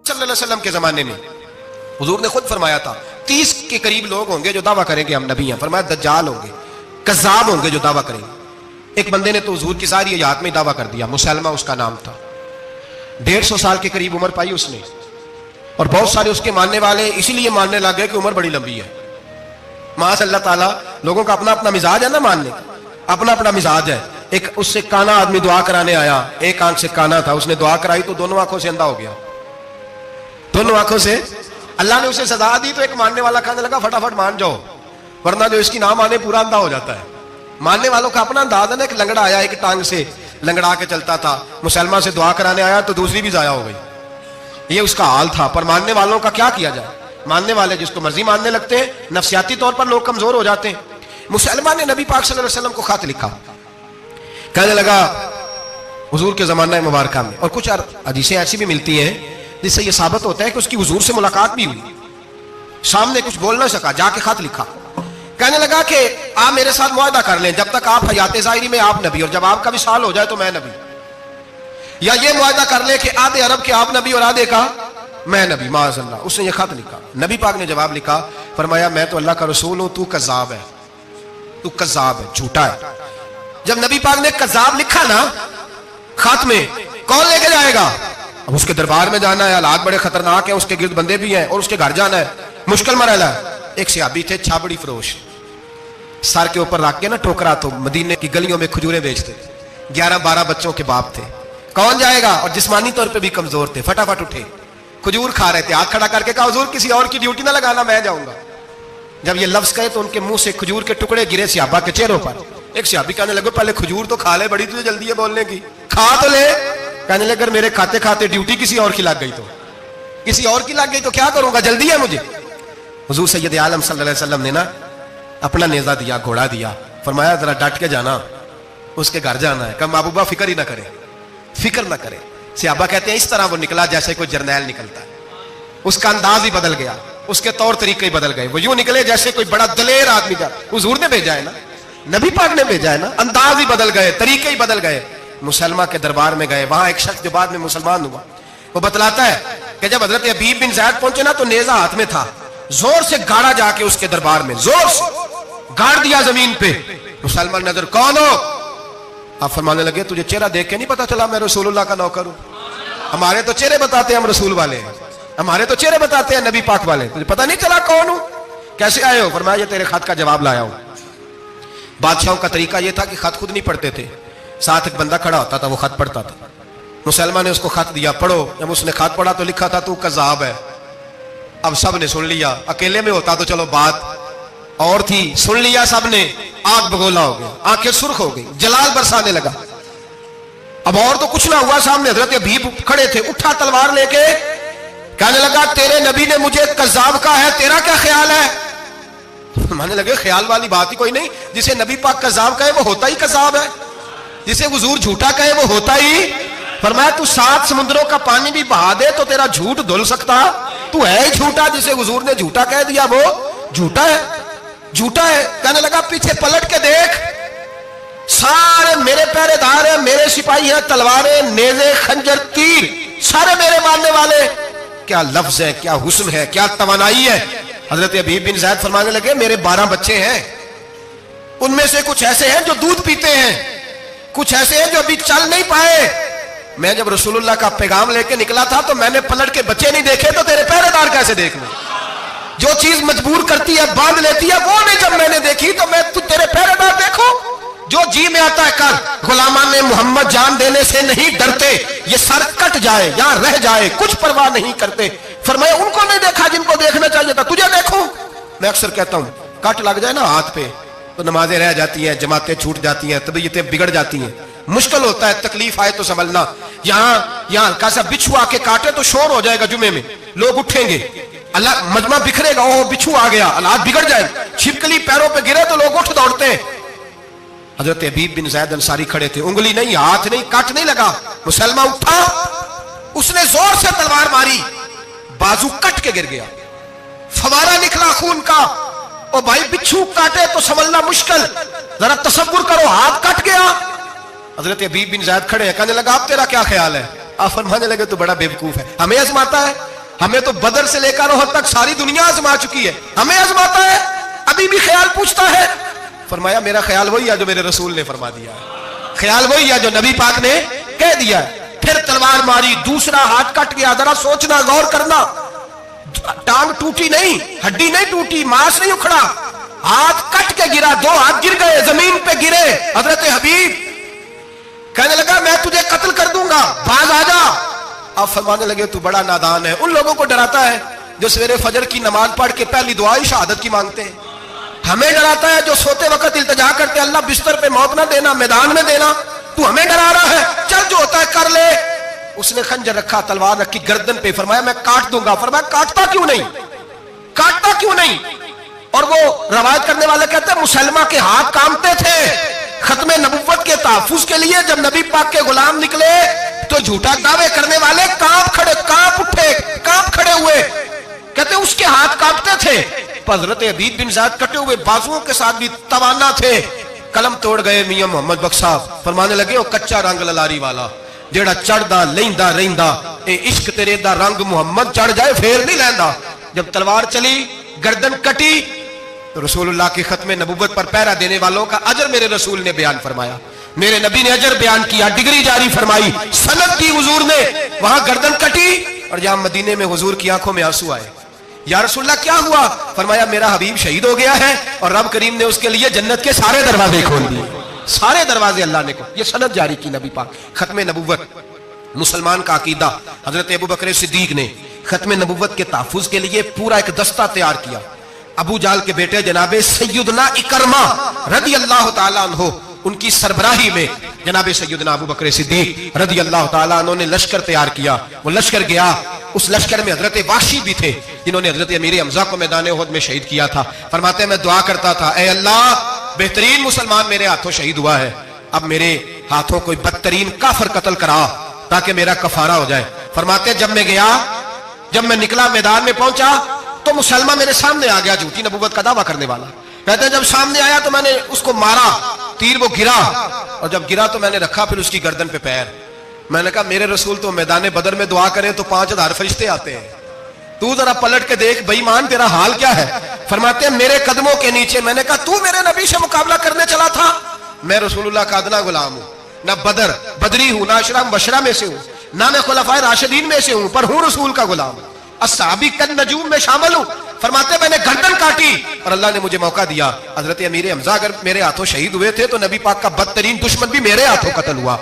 सल्लल्लाहु अलैहि वसल्लम के जमाने में हुजूर ने खुद फरमाया था 30 के करीब लोग होंगे जो दावा करेंगे हम नबी हैं। फरमाया दज्जाल होंगे, कज़्ज़ाब होंगे जो दावा करेंगे। एक बंदे ने तो हुजूर की सारी हयात में दावा कर दिया, मुसलमा उसका नाम था। 150 साल के करीब उम्र पाई उसने, और बहुत सारे उसके मानने वाले इसीलिए मानने लग गए कि उम्र बड़ी लंबी है। माशाअल्लाह ताला लोगों का अपना अपना मिजाज है ना, मानने का अपना अपना मिजाज है। एक उससे काना आदमी दुआ कराने आया, एक आंख से काना था, उसने दुआ कराई तो दोनों आंखों से अंधा हो गया। दोनों आंखों से अल्लाह ने उसे सजा दी। तो एक मानने वाला कहने लगा फटाफट मान जाओ, वरना जो इसकी ना माने पूरा अंधा हो जाता है। मानने वालों का अपना अंदाज है ना। एक लंगड़ा आया, एक टांग से लंगड़ा के चलता था, मुसलमान से दुआ कराने आया तो दूसरी भी जाया हो गई। ये उसका हाल था। पर मानने वालों का क्या किया जाए, मानने वाले जिसको मर्जी मानने लगते हैं, नफसियाती तौर पर लोग कमजोर हो जाते हैं। मुसलमान ने नबी पाक सल्लल्लाहु अलैहि वसल्लम को खत लिखा, कहने लगा हुजूर के जमाना मुबारक में, और कुछ हदीसें ऐसी भी मिलती हैं जिससे यह साबित होता है कि उसकी हुजूर से मुलाकात भी हुई, सामने कुछ बोल ना सका, जाके खत लिखा। कहने लगा कि आप मेरे साथ मुआहदा कर लें, जब तक आप हयात ज़ाहिरी में आप नबी, और जब आपका विसाल हो जाए तो मैं नबी। या ये मुआहदा कर ले कि आधे अरब के आप नबी और आधे का मैं नबी। माज़अल्लाह, उसने ये खत लिखा। नबी पाक ने जवाब लिखा, फरमाया मैं तो अल्लाह का रसूल हूं, तू कज़्ज़ाब है, तू कज़्ज़ाब है, झूठा है। जब नबी पाक ने कज़्ज़ाब लिखा ना खत में, कौन लेके जाएगा? अब उसके दरबार में जाना है, हालात बड़े खतरनाक है, उसके गिर्द बंदे भी हैं, और उसके घर जाना है, मुश्किल मरहला है। एक सहाबी थे छाबड़ी फरोश, सर के ऊपर रख के ना टोकरा, तो मदीने की गलियों में खजूरें बेचते, 11-12 बच्चों के बाप थे। कौन जाएगा? और जिस्मानी तौर पे भी कमजोर थे। फटाफट उठे, खजूर खा रहे थे, हाथ खड़ा करके कहा हुजूर किसी और की ड्यूटी ना लगाना, मैं जाऊंगा। जब ये लफ्ज कहे तो उनके मुंह से खजूर के टुकड़े गिरे सहाबा के चेहरों पर। एक सहाबी कहने लगे पहले खजूर तो खा ले, बड़ी तुझे जल्दी है बोलने की, खा तो ले। कहने लगे अगर मेरे खाते खाते ड्यूटी किसी और की लग गई तो, किसी और की लग गई तो क्या करूंगा, जल्दी है मुझे। हुजूर सैयद आलम सल्लल्लाहु अलैहि वसल्लम ने ना अपना नेजा दिया, घोड़ा दिया, फरमाया जरा डट के जाना, उसके घर जाना है। कहा महबूबा फिक्र ही ना करे, फिक्र ना करे। सहाबा कहते हैं इस तरह वो निकला जैसे कोई जर्नैल निकलता है। उसका अंदाज ही बदल गया, उसके तौर तरीके ही बदल गए। वो यूं निकले जैसे कोई बड़ा दलेर आदमी जा, हुजूर ने भेजा है ना, नबी पाक ने भेजा है ना, अंदाज ही बदल गए, तरीके ही बदल गए। मुसलमा के दरबार में गए, वहां एक शख्स जो बाद में मुसलमान हुआ, वो बतलाता है कि जब हजरत हबीब बिन ज़ैद पहुंचे ना तो नेजा हाथ में था, जोर से गाड़ा जाके उसके दरबार में, जोर से गाड़ दिया जमीन पे। मुसलमान नजर, कौन हो? आप फरमाने लगे तुझे चेहरा देख के नहीं पता चला मैं रसूलुल्लाह का नौकर हूं? हमारे तो चेहरे बताते हैं हम रसूल वाले हैं, हमारे तो चेहरे बताते हैं नबी पाक वाले, तुझे पता नहीं चला कौन हूं? कैसे आए हो? फरमाया तेरे खत का जवाब लाया हूं। बादशाहों का तरीका यह था कि खत खुद नहीं पढ़ते थे, साथ एक बंदा खड़ा होता था, वो खत पढ़ता था। मुसलमान ने उसको खत दिया, पढ़ो। जब उसने खत पढ़ा तो लिखा था तू कज़्ज़ाब है। अब सब ने सुन लिया, अकेले में होता तो चलो बात और थी, सुन लिया सबने, आग बगोला हो गया, आंखें सुर्ख हो गई, जलाल बरसाने लगा। अब और तो कुछ ना हुआ, सामने हजरत हबीब खड़े थे, उठा तलवार लेके कहने लगा तेरे नबी ने मुझे कज़्ज़ाब कहा है, तेरा क्या ख्याल है? मानने लगे ख्याल वाली बात ही कोई नहीं, जिसे नबी पाक कज़्ज़ाब कहे वो होता ही कज़्ज़ाब है, जिसे हुजूर झूठा कहे वो होता ही। फरमाया तू 7 समुद्रों का पानी भी बहा दे तो तेरा झूठ धुल सकता, तू है ही झूठा, जिसे हुजूर ने झूठा कह दिया वो झूठा है, झूठा है। कहने लगा पीछे पलट के देख, सारे मेरे पहरेदार हैं, मेरे सिपाही हैं, तलवारें, नेज़े, खंजर, तीर, सारे मेरे मानने वाले। क्या लफ्ज है, क्या हुस्न है, क्या तवानाई है। हजरत हबीब बिन ज़ैद फरमाने लगे मेरे 12 बच्चे हैं, उनमें से कुछ ऐसे हैं जो दूध पीते हैं, कुछ ऐसे हैं जो अभी चल नहीं पाए। मैं जब रसूलुल्लाह का पैगाम लेके निकला था तो मैंने पलट के बच्चे नहीं देखे, तो तेरे पहरेदार कैसे देख लूं? जो चीज मजबूर करती है, बांध लेती है, वो नहीं जब मैंने देखी तो मैं तू तेरे पहरेदार देखो। जो जी में आता है कर, गुलामान ने मोहम्मद जान देने से नहीं डरते, ये सर कट जाए या रह जाए कुछ परवाह नहीं करते। फरमाया उनको नहीं देखा जिनको देखना चाहिए था, तुझे देखूं? मैं अक्सर कहता हूं कट लग जाए ना हाथ पे तो नमाजें रह जाती हैं, जमातें छूट जाती हैं, तबीयतें बिगड़ जाती हैं, मुश्किल होता है, तकलीफ आए तो संभलना। यहाँ हल्का सा बिच्छू आके काटे तो शोर हो जाएगा, जुमे में लोग उठेंगे, अल्लाह मजमा बिखरेगा, ओ बिच्छू आ गया, हालात बिगड़ जाए, छिपकली पैरों पे गिरे तो लोग उठ दौड़ते हैं। हजरत हबीब बिन ज़ैद अंसारी खड़े थे, उंगली नहीं, हाथ नहीं, कट नहीं लगा। मुसलमान उठा, उसने जोर से तलवार मारी, बाजू कट के गिर गया, फवारा निकला खून का। ओ भाई बिच्छू काटे तो समझना मुश्किल, जरा तसव्वुर करो, हाथ कट गया। हजरत हबीब बिन ज़ैद खड़े हैं, कहने लगा आप तेरा क्या ख्याल है? आप फरमाने लगे तो बड़ा बेवकूफ है, हमें आजमाता है, हमें तो बदर से लेकर ओहद तक सारी दुनिया आजमा चुकी है, हमें आजमाता है, अभी भी ख्याल पूछता है। फरमाया मेरा ख्याल वही है जो मेरे रसूल ने फरमा दिया है, ख्याल वही है जो नबी पाक ने कह दिया है। फिर तलवार मारी, दूसरा हाथ कट गया। जरा सोचना, गौर करना, टांग टूटी नहीं, हड्डी नहीं टूटी, मांस नहीं उखड़ा, हाथ कट के गिरा, दो हाथ गिर गए, जमीन पे गिरे। हजरत हबीब कहने लगा मैं तुझे कत्ल कर दूंगा, बाज आ जा। आप फरमाने लगे तू बड़ा नादान है। उन लोगों को डराता है जो सवेरे फजर की नमाज पढ़ के पहली दुआ ही शहादत की मांगते हैं। हमें डराता है जो सोते वक्त इल्तिजा करते अल्लाह बिस्तर पे मौत ना देना, मैदान में देना। तू हमें डरा रहा है, चल जो होता है कर ले। उसने खंजर रखा, तलवार रखी गर्दन पे, फरमाया मैं काट दूंगा। फरमाया काटता क्यों नहीं, काटता क्यों नहीं? और वो रवायत करने वाले कहते हैं मुसलमा के हाथ कांपते थे खत्मे नबुव्वत के तहफ्फुज के लिए। जब नबी पाक के गुलाम निकले तो झूठा दावे करने वाले कांप उठे, कांप खड़े हुए। कहते उसके हाथ कांपते थे। हजरत अबीद बिन ज़ाद कटे हुए बाजुओं के साथ भी तवाना थे। कलम तोड़ गए मियां मोहम्मद बख्श साहब। फरमाने लगे वो कच्चा रंग ललारी वाला जेड़ा चढ़दा लेंदा रहिंदा, ए इश्क तेरे दा रंग मुहम्मद चढ़ जाए फेर नहीं लैंदा। जब तलवार चली, गर्दन कटी, तो रसूलुल्लाह के खत्मे नबुव्वत पर पहरा देने वालों का अजर मेरे रसूल ने बयान फरमाया। मेरे नबी ने अजर बयान किया, डिग्री जारी फरमाई, सनद दी हुजूर ने। वहां गर्दन कटी और जहां मदीने में हुजूर की आंखों में आंसू आए। या रसूलुल्लाह क्या हुआ? फरमाया मेरा हबीब शहीद हो गया है और रब करीम ने उसके लिए जन्नत के सारे दरवाजे खोल दिए, सारे दरवाजे अल्लाह ने खोल। ये सनद जारी की नबी पाक। खत्मे नबुव्वत मुसलमान का अकीदा। हजरत अबू बकर सिद्दीक ने खत्मे नबुव्वत के तहफ्फुज के लिए पूरा एक दस्ता तैयार किया। अबू जाल के बेटे जनाबे सैयदना इकरमा रदी अल्लाह ताला अन्हु, उनकी सरबराही में जनाबे सैयदना अबू बकर सिद्दीक रदी अल्लाह ताला अन्हु ने लश्कर तैयार किया। वो लश्कर गया, उस लश्कर में हजरत वाशी भी थे जिन्होंने हजरत अमीर हमजा को मैदान उहद में शहीद किया था। फरमाते हैं मैं दुआ करता था, ए अल्लाह बेहतरीन मुसलमान मेरे हाथों शहीद हुआ है, अब मेरे हाथों कोई बदतरीन काफिर कत्ल करा ताकि मेरा कफारा हो जाए। फरमाते जब मैं गया, जब मैं निकला, मैदान में पहुंचा तो मुसलमान मेरे सामने आ गया, झूठी नबुव्वत का दावा करने वाला। कहते हैं जब सामने आया तो मैंने उसको मारा, तीर वो गिरा, और जब गिरा तो मैंने रखा फिर उसकी गर्दन पे पैर। मैंने कहा मेरे रसूल तो मैदान बदर में दुआ करें तो 5000 फरिश्ते आते हैं, तू जरा पलट के देख बेईमान तेरा हाल क्या है। फरमाते हैं मेरे कदमों के नीचे। मैंने कहा तू मेरे नबी से मुकाबला करने चला था? मैं रसूलुल्लाह का अदना गुलाम हूं, ना बदर बदरी हूं, ना अशरा मुबशरा में से हूं, ना मैं खुलफाए राशिदीन में से हूं, पर हूं रसूल का गुलाम, अस्साबी कन नजूम में शामिल हूं। फरमाते मैंने गर्दन काटी और अल्लाह ने मुझे मौका दिया। हजरत अमीर हमजा अगर मेरे हाथों शहीद हुए थे तो नबी पाक का बदतरीन दुश्मन भी मेरे हाथों कत्ल हुआ।